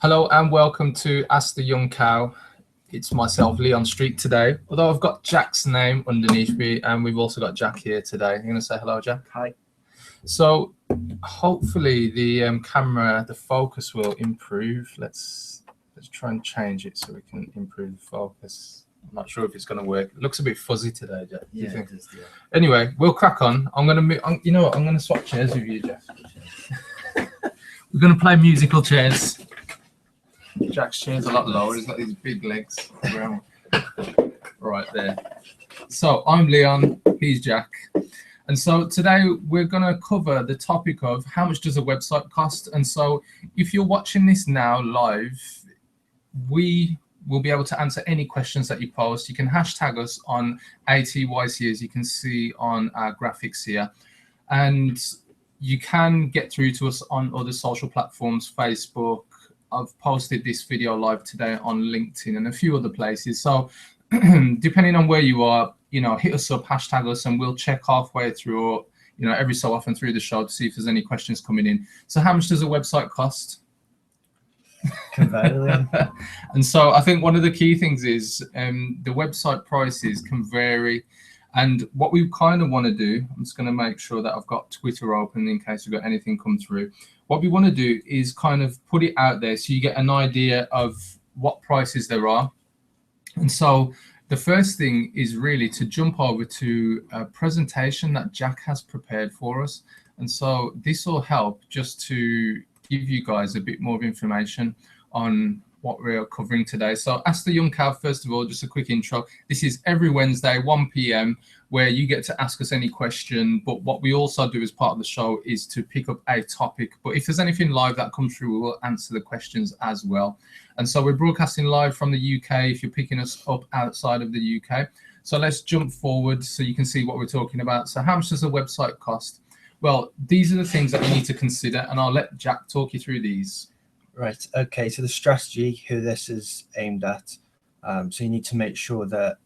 Hello and welcome to Ask the Young Cow. It's myself, Leon Street, today. Although I've got Jack's name underneath me, and we've also got Jack here today. You're going to say hello, Jack? Hi. So hopefully the camera, the focus will improve. Let's try and change it so we can improve the focus. I'm not sure if it's going to work. It looks a bit fuzzy today, Jack. Yeah, it is, yeah. Anyway, we'll crack on. I'm going to, you know what? I'm going to swap chairs with you, Jack. We're going to play musical chairs. Jack's chair's a lot lower. He's got these big legs right there. So I'm Leon, he's Jack. And so today we're going to cover the topic of how much does a website cost. And so if you're watching this now live, we will be able to answer any questions that you post. You can hashtag us on ATYC, as you can see on our graphics here. And you can get through to us on other social platforms, Facebook. I've posted this video live today on LinkedIn and a few other places. So depending on where you are, you know, hit us up, hashtag us, and we'll check halfway through, or, you know, every so often through the show to see if there's any questions coming in. So how much does a website cost? And so I think one of the key things is the website prices can vary. And what we kind of want to do, I'm just going to make sure that I've got Twitter open in case we've got anything come through. What we want to do is kind of put it out there so you get an idea of what prices there are. And so the first thing is really to jump over to a presentation that Jack has prepared for us. And so this will help just to give you guys a bit more of information on what we're covering today. So Ask the Young Cow, first of all, just a quick intro. This is every Wednesday, 1 p.m, where you get to ask us any question. But what we also do as part of the show is to pick up a topic. But if there's anything live that comes through, we will answer the questions as well. And so we're broadcasting live from the UK if you're picking us up outside of the UK. So let's jump forward so you can see what we're talking about. So how much does a website cost? Well, these are the things that you need to consider, and I'll let Jack talk you through these. Right. Okay. So the strategy, who this is aimed at. So you need to make sure that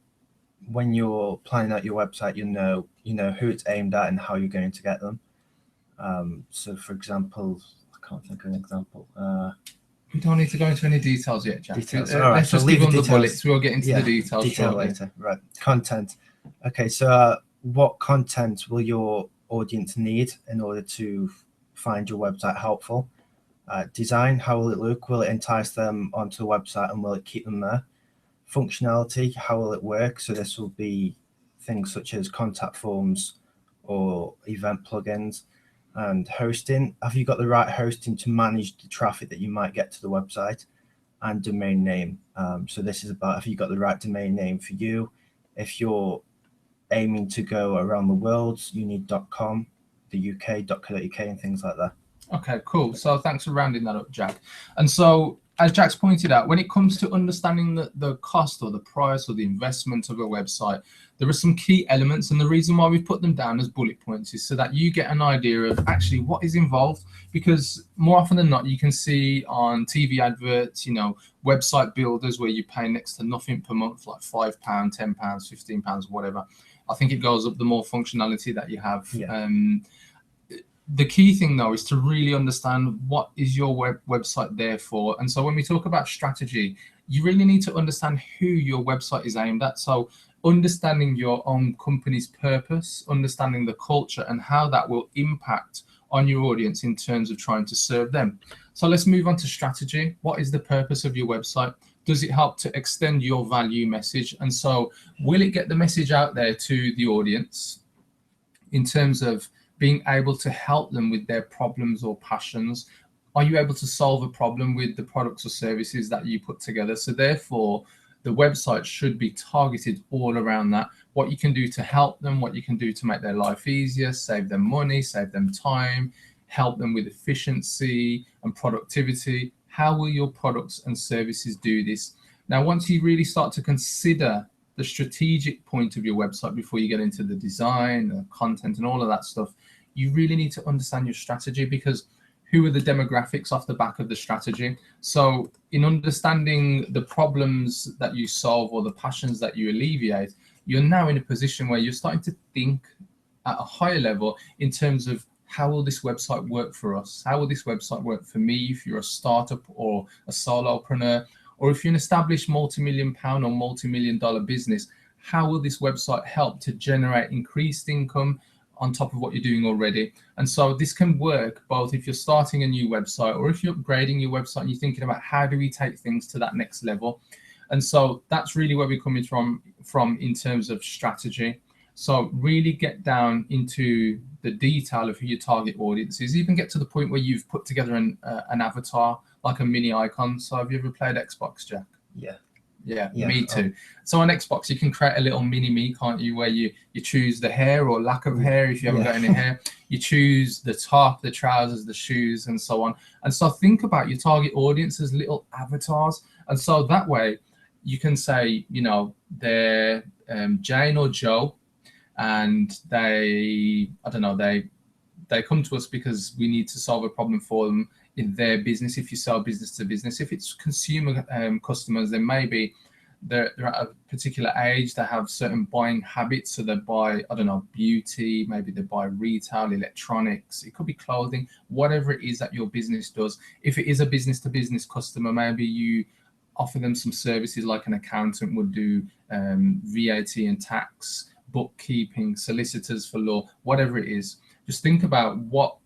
when you're planning out your website, you know who it's aimed at and how you're going to get them. So, for example, I can't think of an example. We don't need to go into any details yet, Jack. Details. All right, let's just give them the bullets. We'll get into the details shortly. Later. Right. Content. Okay. So what content will your audience need in order to find your website helpful? Design, how will it look? Will it entice them onto the website and will it keep them there? Functionality, how will it work? So this will be things such as contact forms or event plugins. And hosting, have you got the right hosting to manage the traffic that you might get to the website? And domain name. So this is about, have you got the right domain name for you? If you're aiming to go around the world, you need .com, the UK, .co.uk, and things like that. Okay, cool. So thanks for rounding that up, Jack. And so, as Jack's pointed out, when it comes to understanding the cost or the price or the investment of a website, there are some key elements. And the reason why we've put them down as bullet points is so that you get an idea of actually what is involved. Because more often than not, you can see on TV adverts, you know, website builders where you pay next to nothing per month, like £5, £10, £15, whatever. I think it goes up the more functionality that you have. Yeah. The key thing, though, is to really understand what is your website there for. And so when we talk about strategy, you really need to understand who your website is aimed at. So understanding your own company's purpose, understanding the culture and how that will impact on your audience in terms of trying to serve them. So let's move on to strategy. What is the purpose of your website? Does it help to extend your value message? And so will it get the message out there to the audience in terms of being able to help them with their problems or passions? Are you able to solve a problem with the products or services that you put together? So therefore, the website should be targeted all around that. What you can do to help them, what you can do to make their life easier, save them money, save them time, help them with efficiency and productivity. How will your products and services do this? Now, once you really start to consider the strategic point of your website before you get into the design, the content and all of that stuff, you really need to understand your strategy, because who are the demographics off the back of the strategy? So in understanding the problems that you solve or the passions that you alleviate, you're now in a position where you're starting to think at a higher level in terms of how will this website work for us? How will this website work for me if you're a startup or a solopreneur, or if you're an established multi-million-pound or multi-million-dollar business? How will this website help to generate increased income on top of what you're doing already? And so this can work both if you're starting a new website or if you're upgrading your website and you're thinking about how do we take things to that next level. And so that's really where we're coming from in terms of strategy. So really get down into the detail of who your target audience is, even get to the point where you've put together an avatar, like a mini icon. So have you ever played Xbox, Jack? Yeah, me too. So on Xbox, you can create a little mini me, can't you, where you choose the hair or lack of hair if you haven't got any hair. You choose the top, the trousers, the shoes, and so on. And so think about your target audience as little avatars. And so that way you can say, you know, they're Jane or Joe, and they come to us because we need to solve a problem for them in their business. If you sell business to business, if it's consumer customers, then maybe they're at a particular age, they have certain buying habits, so they buy, I don't know, beauty, maybe they buy retail, electronics, it could be clothing, whatever it is that your business does. If it is a business to business customer, maybe you offer them some services like an accountant would do, VAT and tax, bookkeeping, solicitors for law, whatever it is. Just think about what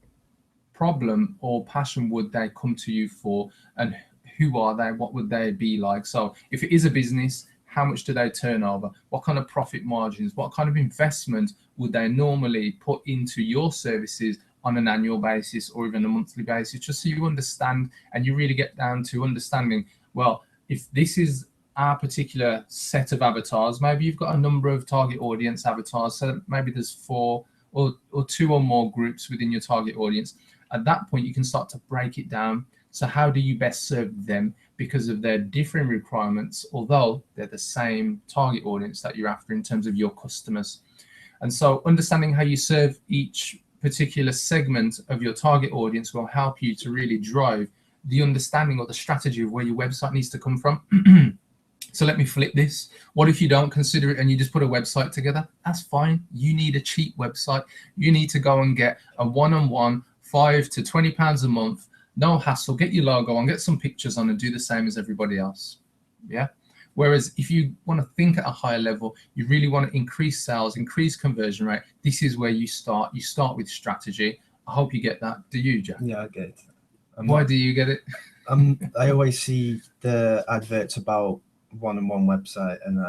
problem or passion would they come to you for, and who are they, what would they be like. So if it is a business, how much do they turn over, what kind of profit margins, what kind of investment would they normally put into your services on an annual basis or even a monthly basis, just so you understand and you really get down to understanding, well, if this is our particular set of avatars, maybe you've got a number of target audience avatars, so maybe there's 4 or 2 or more groups within your target audience. At that point, you can start to break it down. So how do you best serve them because of their different requirements, although they're the same target audience that you're after in terms of your customers? And so understanding how you serve each particular segment of your target audience will help you to really drive the understanding or the strategy of where your website needs to come from. So let me flip this. What if you don't consider it and you just put a website together? That's fine. You need a cheap website. You need to go and get a one-on-one, £5 to £20 a month, no hassle, get your logo on, get some pictures on and do the same as everybody else. Yeah. Whereas if you want to think at a higher level, you really want to increase sales, increase conversion rate, this is where you start. You start with strategy. I hope you get that. Do you, Jack? Yeah, I get it. Why do you get it? I always see the adverts about one-on-one website, and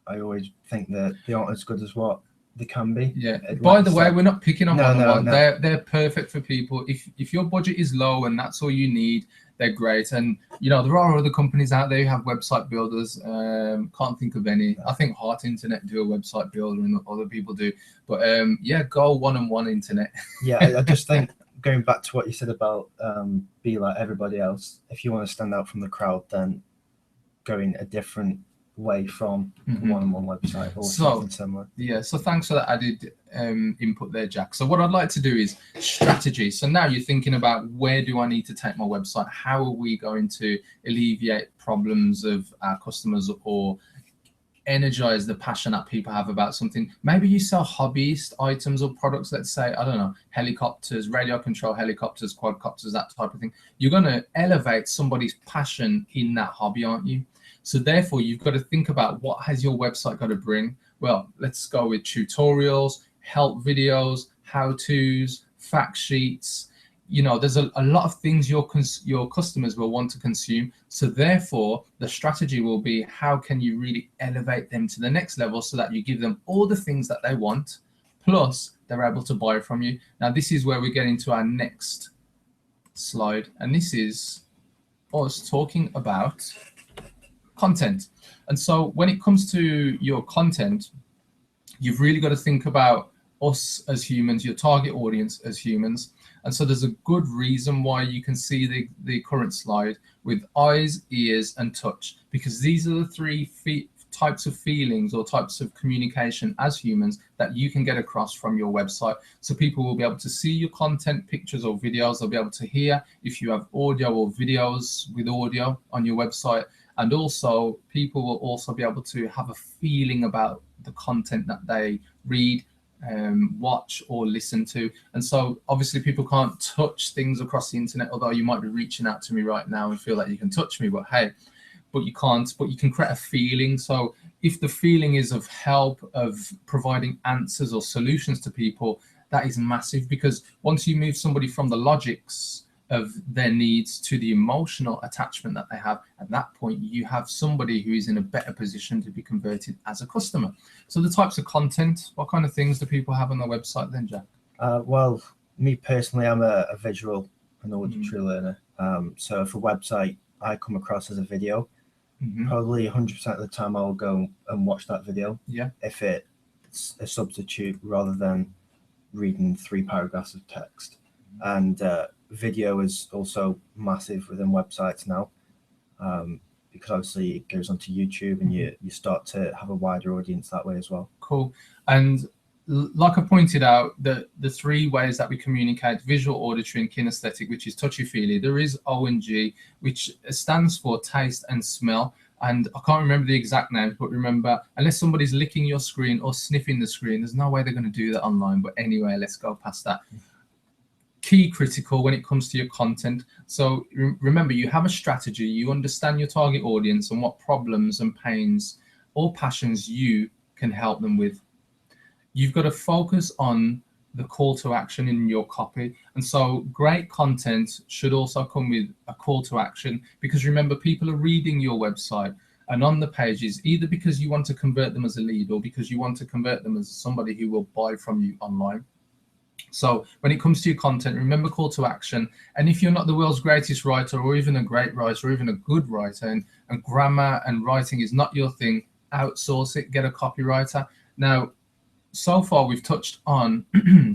I always think that they aren't as good as what they can be. Yeah. By the way, we're not picking on one-on-one. No. They're perfect for people. If your budget is low and that's all you need, they're great. And you know, there are other companies out there who have website builders. Can't think of any. I think Heart Internet do a website builder and other people do. But yeah, go one-on-one internet. Yeah, I just think going back to what you said about be like everybody else. If you want to stand out from the crowd, then going a different way from one-on-one website or something similar. Yeah, so thanks for that added input there, Jack. So what I'd like to do is strategy. So now you're thinking about, where do I need to take my website? How are we going to alleviate problems of our customers or energize the passion that people have about something? Maybe you sell hobbyist items or products, let's say, I don't know, helicopters, radio control helicopters, quadcopters, that type of thing. You're going to elevate somebody's passion in that hobby, aren't you? So therefore, you've got to think about, what has your website got to bring? Well, let's go with tutorials, help videos, how-tos, fact sheets. You know, there's a lot of things your customers will want to consume. So therefore, the strategy will be, how can you really elevate them to the next level so that you give them all the things that they want, plus they're able to buy from you. Now, this is where we get into our next slide. And this is us talking about content. And so when it comes to your content, you've really got to think about us as humans, your target audience as humans. And so there's a good reason why you can see the current slide with eyes, ears, and touch, because these are the 3 types of feelings or types of communication as humans that you can get across from your website. So people will be able to see your content, pictures or videos. They'll be able to hear if you have audio or videos with audio on your website. And also people will also be able to have a feeling about the content that they read. watch or listen to. And so obviously people can't touch things across the internet, although you might be reaching out to me right now and feel like you can touch me, but hey, but you can't, but you can create a feeling. So if the feeling is of help, of providing answers or solutions to people, that is massive, because once you move somebody from the logics of their needs to the emotional attachment that they have, at that point you have somebody who is in a better position to be converted as a customer. So the types of content, what kind of things do people have on their website then, Jack? Well, me personally, I'm a visual and auditory learner. So if a website I come across as a video, probably 100% of the time I'll go and watch that video. Yeah. If it's a substitute rather than reading 3 paragraphs of text. And video is also massive within websites now, because obviously it goes onto YouTube and you start to have a wider audience that way as well. Cool. And like I pointed out, the 3 ways that we communicate: visual, auditory, and kinesthetic, which is touchy-feely. There is O&G, which stands for taste and smell. And I can't remember the exact name, but remember, unless somebody's licking your screen or sniffing the screen, there's no way they're going to do that online. But anyway, let's go past that. Key critical when it comes to your content. So remember, you have a strategy, you understand your target audience and what problems and pains or passions you can help them with. You've got to focus on the call to action in your copy. And so great content should also come with a call to action, because remember, people are reading your website and on the pages either because you want to convert them as a lead or because you want to convert them as somebody who will buy from you online. So when it comes to your content, remember call to action. And if you're not the world's greatest writer, or even a great writer, or even a good writer, and grammar and writing is not your thing, outsource it, get a copywriter. Now, so far we've touched on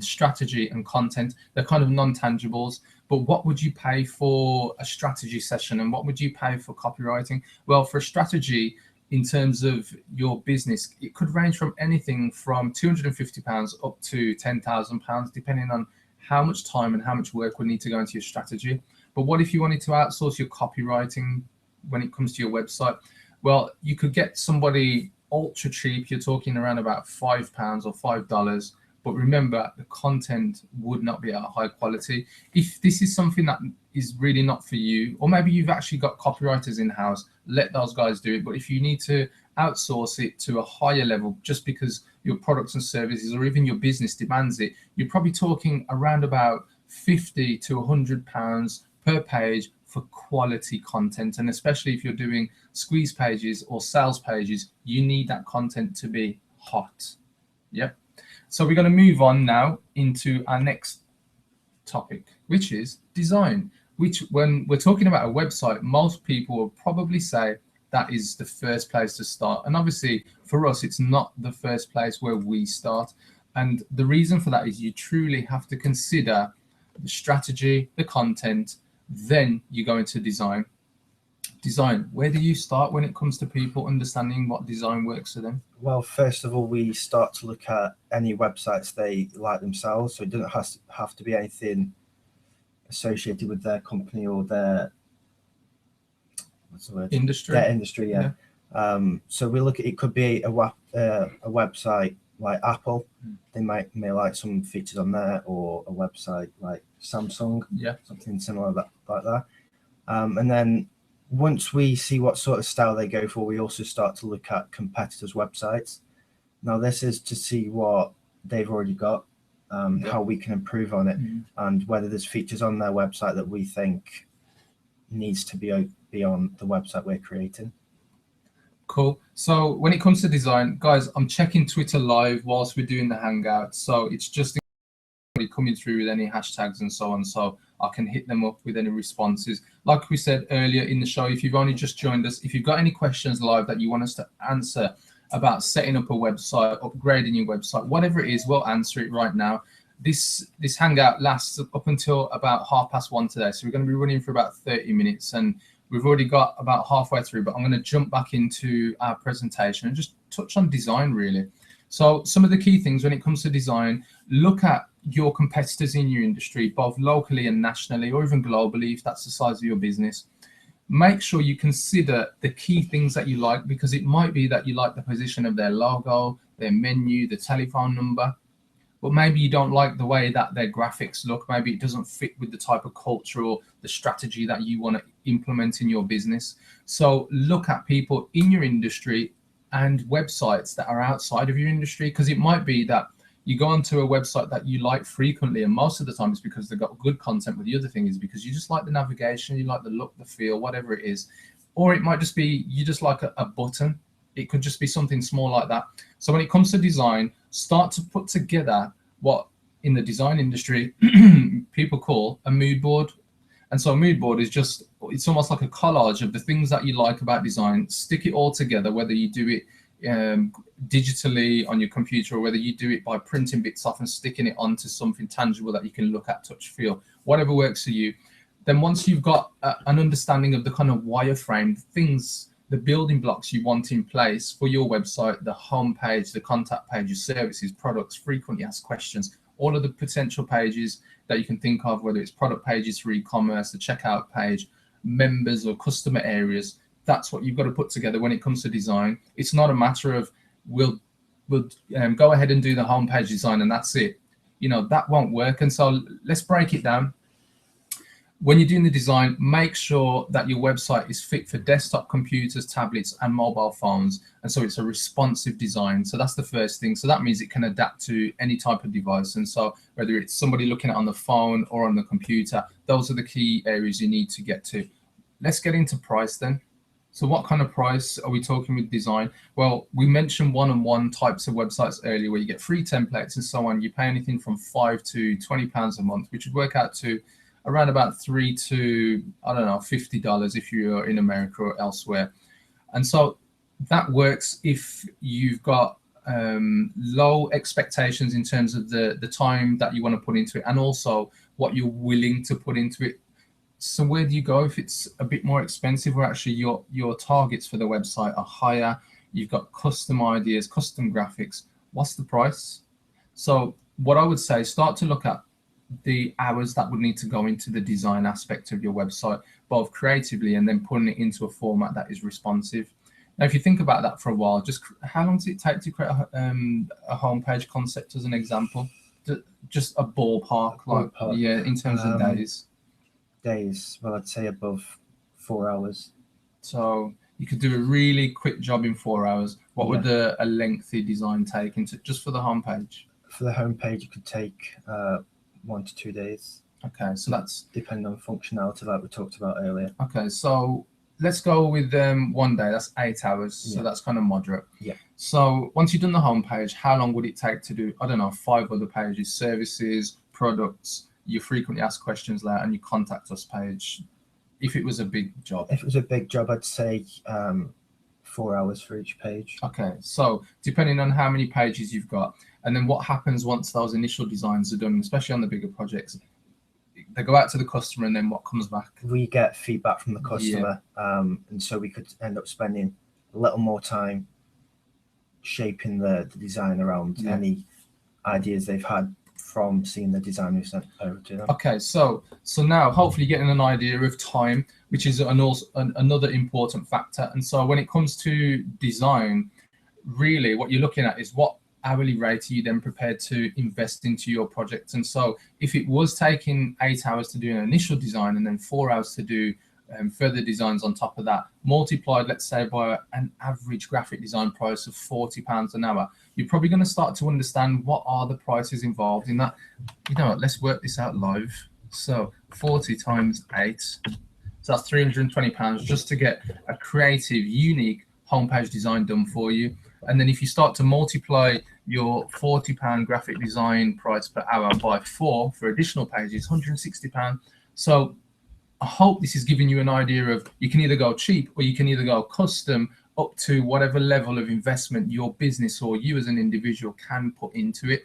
strategy and content. They're kind of non-tangibles, but what would you pay for a strategy session and what would you pay for copywriting? Well, for a strategy in terms of your business, it could range from anything from £250 up to £10,000, depending on how much time and how much work would need to go into your strategy. But what if you wanted to outsource your copywriting when it comes to your website? Well, you could get somebody ultra cheap. You're talking around about £5 or $5. But remember, the content would not be at a high quality. If this is something that is really not for you, or maybe you've actually got copywriters in-house, let those guys do it. But if you need to outsource it to a higher level just because your products and services or even your business demands it, you're probably talking around about £50 to £100 per page for quality content. And especially if you're doing squeeze pages or sales pages, you need that content to be hot. Yep. So we're going to move on now into our next topic, which is design, which when we're talking about a website, most people will probably say that is the first place to start. And obviously for us, it's not the first place where we start. And the reason for that is you truly have to consider the strategy, the content, then you go into design. Design, where do you start when it comes to people understanding what design works for them? Well, first of all, we start to look at any websites they like themselves. So it doesn't have to be anything associated with their company or their, what's the word? Industry. Their industry, yeah. So we look at, it could be a website like Apple. They may like some features on there, or a website like Samsung, something similar like that. And then once we see what sort of style they go for, we also start to look at competitors' websites. Now, this is to see what they've already got, how we can improve on it, and whether there's features on their website that we think needs to be on the website we're creating. Cool. So when it comes to design, guys, I'm checking Twitter live whilst we're doing the Hangout. So it's just coming through with any hashtags and so on, so I can hit them up with any responses. Like we said earlier in the show, if you've only just joined us, if you've got any questions live that you want us to answer about setting up a website, upgrading your website, whatever it is, we'll answer it right now. This Hangout lasts up until about 1:30 today, so we're going to be running for about 30 minutes, and we've already got about halfway through, but I'm going to jump back into our presentation and just touch on design, really. So some of the key things when it comes to design: look at your competitors in your industry, both locally and nationally, or even globally, if that's the size of your business. Make sure you consider the key things that you like, because it might be that you like the position of their logo, their menu, the telephone number. but maybe you don't like the way that their graphics look. Maybe it doesn't fit with the type of culture or the strategy that you want to implement in your business. So look at people in your industry and websites that are outside of your industry, because it might be that you go onto a website that you like frequently, and most of the time it's because they've got good content, but the other thing is because you just like the navigation, you like the look, the feel, whatever it is. Or it might just be you just like a button. It could just be something small like that. So when it comes to design, start to put together what in the design industry people call a mood board. And so a mood board is just, it's almost like a collage of the things that you like about design. Stick it all together, whether you do it digitally on your computer, or whether you do it by printing bits off and sticking it onto something tangible that you can look at, touch, feel, whatever works for you. Then once you've got an understanding of the kind of wireframe things, the building blocks you want in place for your website, the home page, the contact page, your services, products, frequently asked questions, all of the potential pages that you can think of, whether it's product pages for e-commerce, the checkout page, members or customer areas. That's what you've got to put together when it comes to design. It's not a matter of we'll go ahead and do the homepage design and that's it. You know, that won't work. And so let's break it down. When you're doing the design, make sure that your website is fit for desktop computers, tablets, and mobile phones. And so it's a responsive design. So that's the first thing. So that means it can adapt to any type of device. And so whether it's somebody looking at it on the phone or on the computer, those are the key areas you need to get to. Let's get into price then. So what kind of price are we talking with design? Well, we mentioned one-on-one types of websites earlier where you get free templates and so on. You pay anything from £5 to £20 a month, which would work out to around about $3 to, I don't know, $50 if you're in America or elsewhere. And so that works if you've got low expectations in terms of the time that you want to put into it, and also what you're willing to put into it. So where do you go if it's a bit more expensive, or actually your targets for the website are higher, you've got custom ideas, custom graphics? What's the price? So what I would say, start to look at the hours that would need to go into the design aspect of your website, both creatively and then putting it into a format that is responsive. Now, if you think about that for a while, just how long does it take to create a homepage concept as an example? Just a ballpark, yeah, in terms of days. Well, I'd say above 4 hours. So you could do a really quick job in 4 hours. What would a lengthy design take into just for the homepage? For the homepage, it could take 1 to 2 days. Okay, so that's depending on functionality like we talked about earlier. Okay, so let's go with 1 day. That's 8 hours. So that's kind of moderate. Yeah. So once you've done the homepage, how long would it take to do, I don't know, 5 other pages, services, products, your frequently asked questions there, and your contact us page? If it was a big job. If it was a big job, I'd say 4 hours for each page. Okay, so depending on how many pages you've got, and then what happens once those initial designs are done, especially on the bigger projects, they go out to the customer, and then what comes back? We get feedback from the customer, and so we could end up spending a little more time shaping the design around any ideas they've had from seeing the design we've sent over to them. Okay, so now hopefully you're getting an idea of time, which is another important factor. And so when it comes to design, really what you're looking at is what hourly rate are you then prepared to invest into your project. And so if it was taking 8 hours to do an initial design and then 4 hours to do further designs on top of that, multiplied, let's say, by an average graphic design price of £40 an hour, you're probably going to start to understand what are the prices involved in that. You know what, let's work this out live. So 40 times 8, so that's £320 just to get a creative, unique homepage design done for you. And then if you start to multiply your £40 graphic design price per hour by 4 for additional pages, £160. So I hope this is giving you an idea of you can either go cheap or you can either go custom up to whatever level of investment your business or you as an individual can put into it.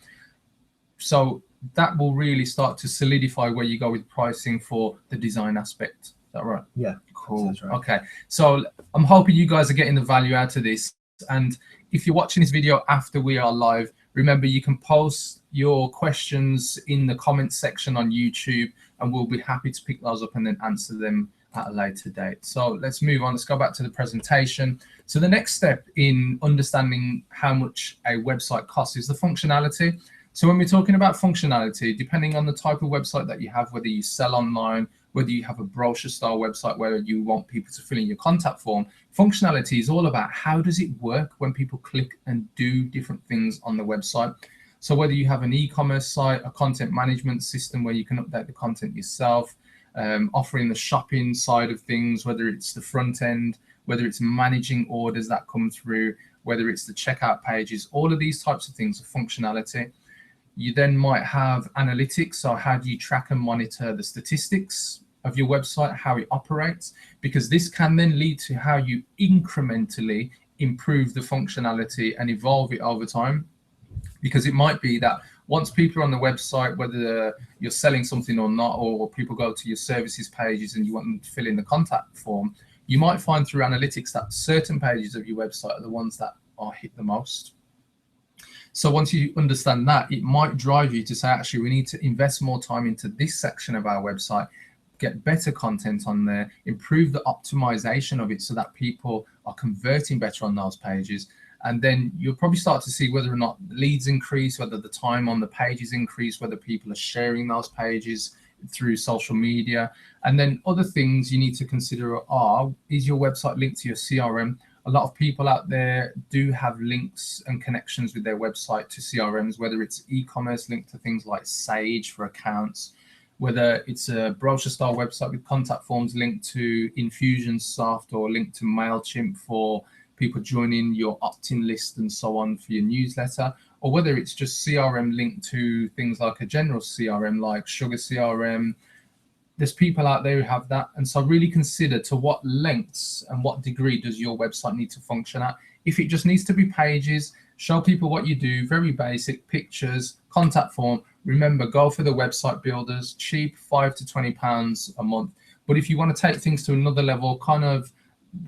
So that will really start to solidify where you go with pricing for the design aspect. Is that right? Yeah. Cool. That's right. Okay. So I'm hoping you guys are getting the value out of this. And if you're watching this video after we are live, remember you can post your questions in the comments section on YouTube, and we'll be happy to pick those up and then answer them at a later date. So let's move on. Let's go back to the presentation. So the next step in understanding how much a website costs is the functionality. So when we're talking about functionality, depending on the type of website that you have, whether you sell online, whether you have a brochure style website where you want people to fill in your contact form, functionality is all about how does it work when people click and do different things on the website. So whether you have an e-commerce site, a content management system where you can update the content yourself, offering the shopping side of things, whether it's the front end, whether it's managing orders that come through, whether it's the checkout pages, all of these types of things are functionality. You then might have analytics. So how do you track and monitor the statistics of your website, how it operates? Because this can then lead to how you incrementally improve the functionality and evolve it over time. Because it might be that once people are on the website, whether you're selling something or not, or people go to your services pages and you want them to fill in the contact form, you might find through analytics that certain pages of your website are the ones that are hit the most. So once you understand that, it might drive you to say, actually, we need to invest more time into this section of our website, get better content on there, improve the optimization of it so that people are converting better on those pages. And then you'll probably start to see whether or not leads increase, whether the time on the pages increase, whether people are sharing those pages through social media. And then other things you need to consider are, is your website linked to your CRM? A lot of people out there do have links and connections with their website to CRMs, whether it's e-commerce linked to things like Sage for accounts, whether it's a brochure style website with contact forms linked to Infusionsoft or linked to MailChimp for people joining your opt-in list and so on for your newsletter, or whether it's just CRM linked to things like a general CRM like Sugar CRM. There's people out there who have that. And so really consider to what lengths and what degree does your website need to function at. If it just needs to be pages, show people what you do, very basic, pictures, contact form. Remember, go for the website builders, cheap, £5 to £20 a month. But if you want to take things to another level, kind of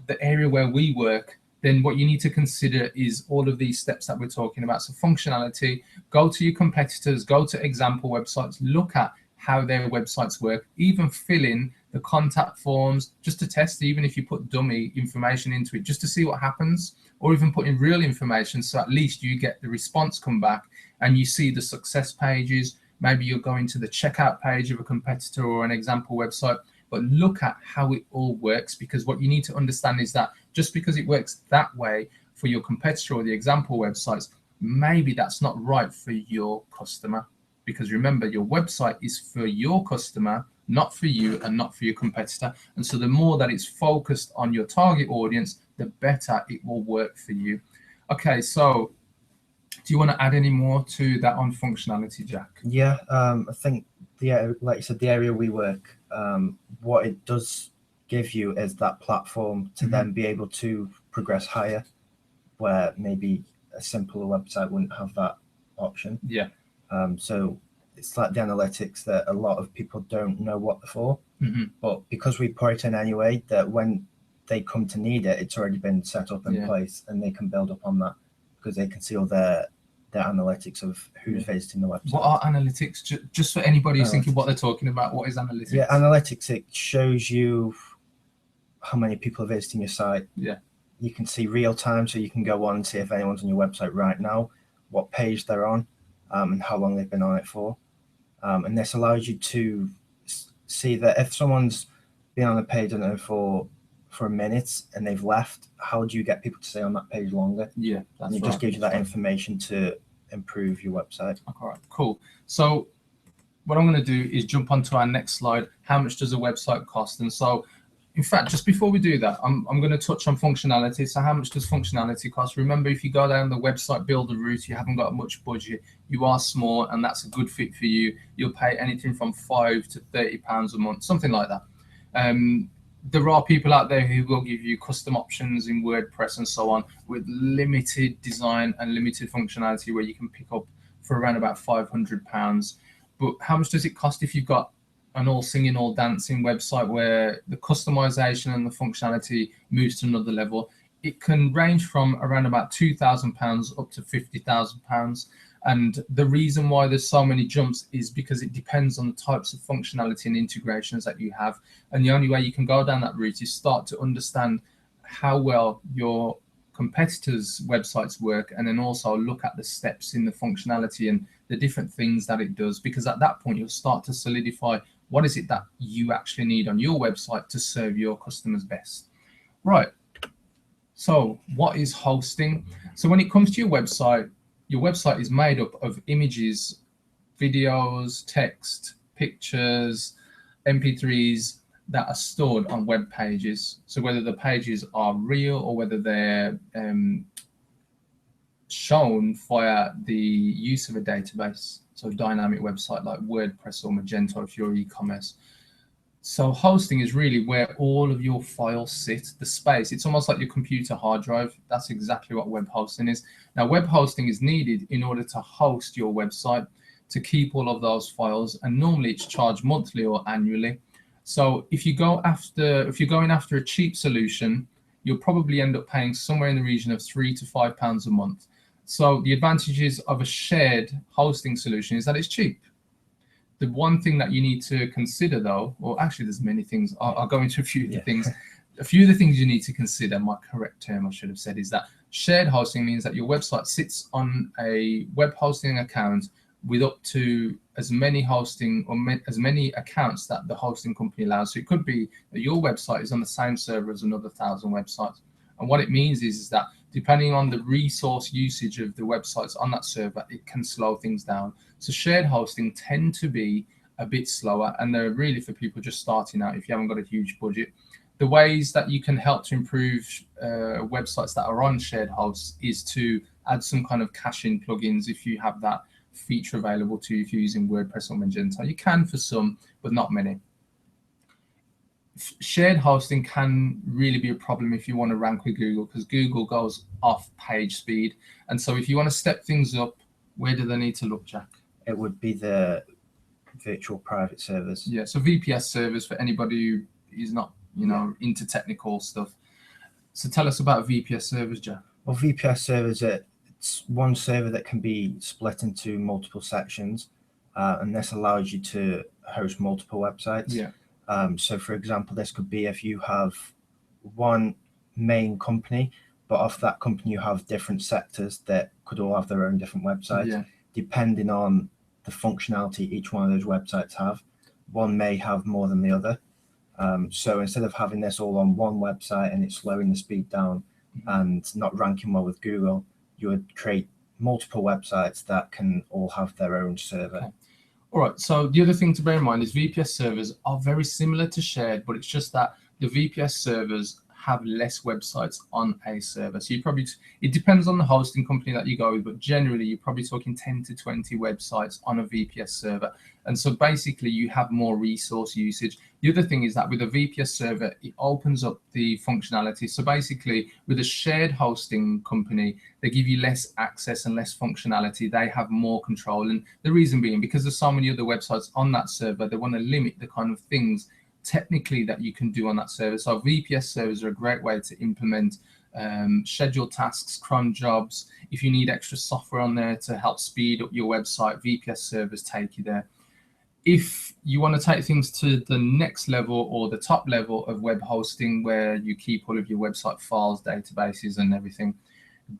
the area where we work, then what you need to consider is all of these steps that we're talking about. So functionality, go to your competitors, go to example websites, look at how their websites work, even fill in the contact forms just to test, even if you put dummy information into it, just to see what happens, or even put in real information. So at least you get the response come back and you see the success pages. Maybe you're going to the checkout page of a competitor or an example website, but look at how it all works, because what you need to understand is that just because it works that way for your competitor or the example websites, maybe that's not right for your customer. Because remember, your website is for your customer, not for you and not for your competitor. And so the more that it's focused on your target audience, the better it will work for you. Okay, so do you want to add any more to that on functionality, Jack? Yeah, I think like you said, the area we work, what it does give you is that platform to then be able to progress higher, where maybe a simpler website wouldn't have that option. Yeah. So it's like the analytics that a lot of people don't know what they're for, but because we put it in anyway, that when they come to need it, it's already been set up in place, and they can build up on that because they can see all their analytics of who's visiting the website. What are analytics? Just for anybody who's thinking what they're talking about, what is analytics? Yeah, analytics, it shows you how many people are visiting your site. Yeah. You can see real time, so you can go on and see if anyone's on your website right now, what page they're on, and how long they've been on it for. And this allows you to see that if someone's been on a page, I don't know, for a minute and they've left, how do you get people to stay on that page longer? Yeah, that's and it just gives you that information to improve your website. All right, cool. So what I'm going to do is jump onto our next slide. How much does a website cost? And so, in fact, just before we do that, I'm going to touch on functionality. So how much does functionality cost? Remember, if you go down the website builder route, you haven't got much budget, you are small, and that's a good fit for you. You'll pay anything from £5 to £30 a month, something like that. There are people out there who will give you custom options in WordPress and so on with limited design and limited functionality where you can pick up for around about £500. But how much does it cost if you've got an all singing, all dancing website where the customization and the functionality moves to another level? It can range from around about £2,000 up to £50,000. And the reason why there's so many jumps is because it depends on the types of functionality and integrations that you have. And the only way you can go down that route is start to understand how well your competitors' websites work, and then also look at the steps in the functionality and the different things that it does, because at that point you'll start to solidify what is it that you actually need on your website to serve your customers best. Right. So what is hosting? So when it comes to your website is made up of images, videos, text, pictures, MP3s that are stored on web pages. So whether the pages are real or whether they're shown via the use of a database, so dynamic website like WordPress or Magento if you're e-commerce. So hosting is really where all of your files sit, the space. It's almost like your computer hard drive. That's exactly what web hosting is. Now, web hosting is needed in order to host your website, to keep all of those files, and normally it's charged monthly or annually. So if you're going after a cheap solution, you'll probably end up paying somewhere in the region of £3 to £5 a month. So the advantages of a shared hosting solution is that it's cheap. The one thing that you need to consider, though, or actually there's many things, I'll go into a few of the things. A few of the things you need to consider, my correct term I should have said, is that shared hosting means that your website sits on a web hosting account with up to as many hosting or as many accounts that the hosting company allows. So it could be that your website is on the same server as another 1,000 websites. And what it means is that depending on the resource usage of the websites on that server, it can slow things down. So shared hosting tend to be a bit slower, and they're really for people just starting out if you haven't got a huge budget. The ways that you can help to improve websites that are on shared hosts is to add some kind of caching plugins if you have that feature available to you if you're using WordPress or Magento. You can for some, but not many. Shared hosting can really be a problem if you want to rank with Google, because Google goes off page speed. And so if you want to step things up, where do they need to look, Jack? It would be the virtual private servers. Yeah, so VPS servers for anybody who is not, into technical stuff. So tell us about VPS servers, Jack. Well, VPS servers, it's one server that can be split into multiple sections, and this allows you to host multiple websites. Yeah. So, for example, this could be if you have one main company, but off that company you have different sectors that could all have their own different websites, depending on the functionality each one of those websites have. One may have more than the other. So instead of having this all on one website and it's slowing the speed down and not ranking well with Google, you would create multiple websites that can all have their own server. Okay. All right, so the other thing to bear in mind is VPS servers are very similar to shared, but it's just that the VPS servers have less websites on a server. So it depends on the hosting company that you go with, but generally you're probably talking 10 to 20 websites on a VPS server. And so basically you have more resource usage. The other thing is that with a VPS server, it opens up the functionality. So basically with a shared hosting company, they give you less access and less functionality. They have more control. And the reason being, because there's so many other websites on that server, they want to limit the kind of things technically that you can do on that server. So VPS servers are a great way to implement scheduled tasks, cron jobs. If you need extra software on there to help speed up your website, VPS servers take you there. If you want to take things to the next level or the top level of web hosting, where you keep all of your website files, databases and everything,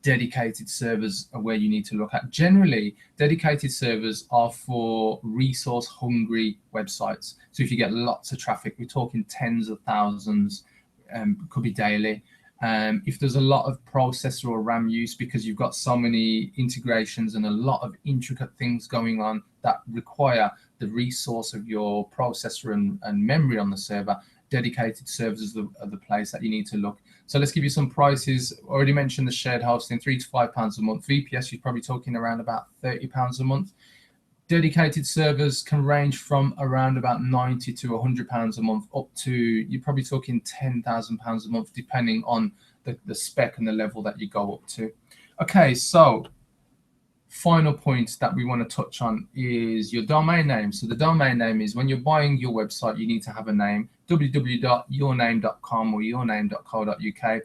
dedicated servers are where you need to look at. Generally, dedicated servers are for resource hungry websites. So if you get lots of traffic, we're talking tens of thousands, could be daily. If there's a lot of processor or RAM use because you've got so many integrations and a lot of intricate things going on that require the resource of your processor and memory on the server, dedicated servers are the place that you need to look. So let's give you some prices. Already mentioned the shared hosting, £3 to £5 a month. VPS, you're probably talking around about £30 a month. Dedicated servers can range from around about £90 to £100 a month up to, you're probably talking £10,000 a month, depending on the spec and the level that you go up to. Okay, so final point that we want to touch on is your domain name. So the domain name is, when you're buying your website, you need to have a name, www.yourname.com or yourname.co.uk.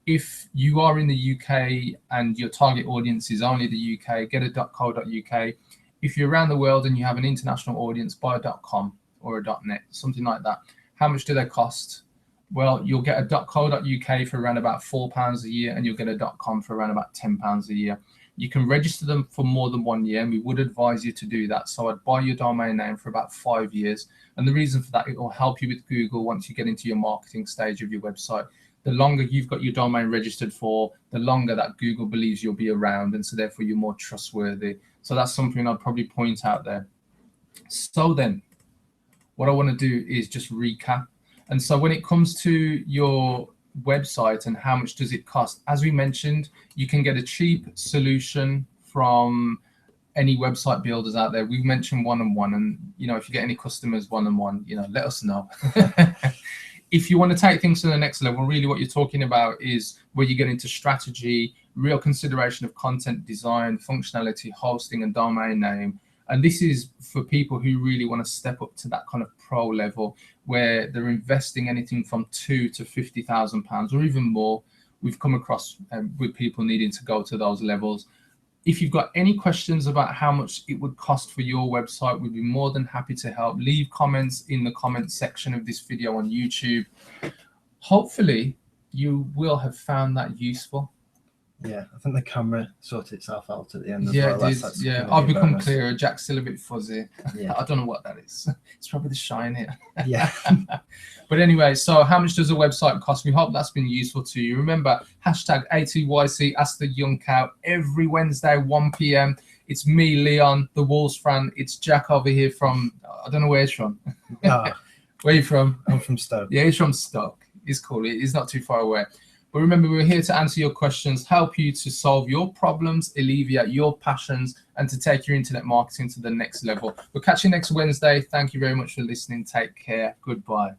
If you are in the UK and your target audience is only the UK, get a .co.uk. If you're around the world and you have an international audience, buy a .com or a .net, something like that. How much do they cost? Well, you'll get a .co.uk for around about £4 a year, and you'll get a .com for around about £10 a year. You can register them for more than 1 year, and we would advise you to do that. So I'd buy your domain name for about 5 years. And the reason for that, it will help you with Google once you get into your marketing stage of your website. The longer you've got your domain registered for, the longer that Google believes you'll be around, and so therefore you're more trustworthy. So that's something I'd probably point out there. So then, what I want to do is just recap. And so when it comes to your website and how much does it cost, as we mentioned, you can get a cheap solution from any website builders out there. We've mentioned one-on-one, and if you get any customers one-on-one, let us know. If you want to take things to the next level, really what you're talking about is where you get into strategy, real consideration of content design, functionality, hosting, and domain name. And this is for people who really want to step up to that kind of pro level, where they're investing anything from £2,000 to £50,000 or even more. We've come across with people needing to go to those levels. If you've got any questions about how much it would cost for your website, we'd be more than happy to help. Leave comments in the comment section of this video on YouTube. Hopefully, you will have found that useful. Yeah, I think the camera sorted itself out at the end as well. That's I've become clearer. Jack's still a bit fuzzy. Yeah. I don't know what that is. It's probably the shine here. Yeah. But anyway, so how much does a website cost? We hope that's been useful to you. Remember, hashtag ATYC, Ask the Young Cow, every Wednesday, 1 p.m. It's me, Leon, the Wolves fan. It's Jack over here from, I don't know where he's from. Where are you from? I'm from Stoke. Yeah, he's from Stoke. He's cool. He's not too far away. But remember, we're here to answer your questions, help you to solve your problems, alleviate your passions, and to take your internet marketing to the next level. We'll catch you next Wednesday. Thank you very much for listening. Take care. Goodbye.